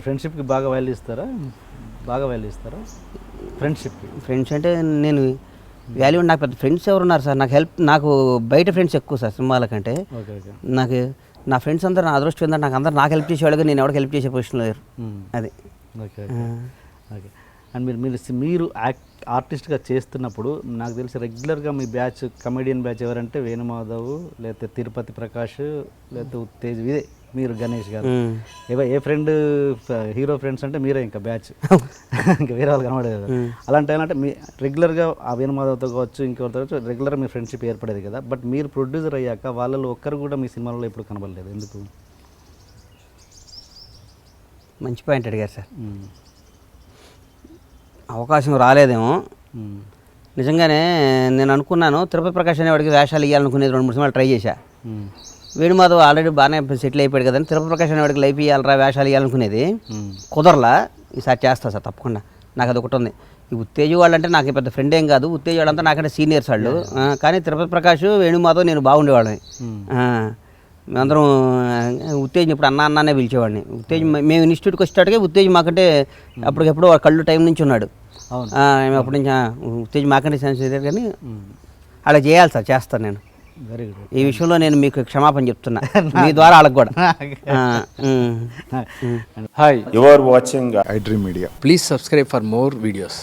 ఫ్రెండ్షిప్కి బాగా వాల్యూ ఇస్తారా? ఫ్రెండ్స్ అంటే నేను వాల్యూ నాకు పెద్ద ఫ్రెండ్స్ ఎవరు ఉన్నారు సార్? నాకు బయట ఫ్రెండ్స్ ఎక్కువ సార్ సినిమాల కంటే. నాకు నా ఫ్రెండ్స్ అందరూ నా అదృష్టం ఏంటంటే నాకు హెల్ప్ చేసేవాళ్ళుగా నేను ఎవరికి హెల్ప్ చేసే పొజిషన్లో లేరు. అది ఓకే. అండ్ మీరు ఆర్టిస్ట్గా చేస్తున్నప్పుడు నాకు తెలిసి రెగ్యులర్గా మీ బ్యాచ్ కమెడియన్ బ్యాచ్ ఎవరంటే వేణుమాధవ్, లేకపోతే తిరుపతి ప్రకాష్, లేకపోతే ఉత్తేజ్, ఇదే మీరు గణేష్ గారు. ఏ ఫ్రెండ్ హీరో ఫ్రెండ్స్ అంటే మీరే ఇంకా బ్యాచ్, ఇంకా వేరే వాళ్ళు కనబడేది కదా. అలాంటి ఏంటంటే మీ రెగ్యులర్గా ఆ వేణుమాధవ్తో కావచ్చు, ఇంకొకరితో కావచ్చు, రెగ్యులర్గా మీ ఫ్రెండ్షిప్ ఏర్పడేది కదా. బట్ మీరు ప్రొడ్యూసర్ అయ్యాక వాళ్ళలో ఒక్కరు కూడా మీ సినిమాలో ఎప్పుడు కనబడలేదు, ఎందుకు? మంచి పాయింట్ అడిగారు సార్. అవకాశం రాలేదేమో. నిజంగానే నేను అనుకున్నాను తిరుపతి ప్రకాష్ అనేవాడికి వేషాలు ఇవ్వాలనుకునేది 2-3 సినిమాలు ట్రై చేశా. వేణుమాధవ్ ఆల్రెడీ బాగానే సెటిల్ అయిపోయాడు కదండి, తిరుపతి ప్రకాష్ అనేవాడికి లైఫ్ ఇవ్వాలరా వేషాలు ఇవ్వాలనుకునేది. కుదరలా. ఈసారి చేస్తా సార్ తప్పకుండా. నాకు అది ఒకటి ఉంది. ఈ ఉత్తేజ్ వాళ్ళంటే నాకు పెద్ద ఫ్రెండ్ ఏం కాదు, ఉత్తేజ్ వాళ్ళంతా నాకంటే సీనియర్స్ వాళ్ళు. కానీ తిరుపతి ప్రకాష్, వేణుమాధవ్ నేను బాగుండేవాళ్ళని. మేమందరం ఉత్తేజ్ని ఇప్పుడు అన్నానే పిలిచేవాడిని. ఉత్తేజ్ మేము ఇన్స్టిట్యూట్కి వచ్చేటట్టుగా ఉత్తేజ్ మాకంటే అప్పటికెప్పుడు కళ్ళు టైం నుంచి ఉన్నాడు. అప్పటి నుంచి ఉత్తేజ్ మాకంటే సెన్సిటివ్, కానీ అలా చేయాలి సార్, చేస్తాను నేను. Very good. ఈ విషయంలో నేను మీకు క్షమాపణ చెప్తున్నా మీ ద్వారా వాళ్ళకి కూడా. Hi, you are watching iDream Media. Please subscribe for more videos.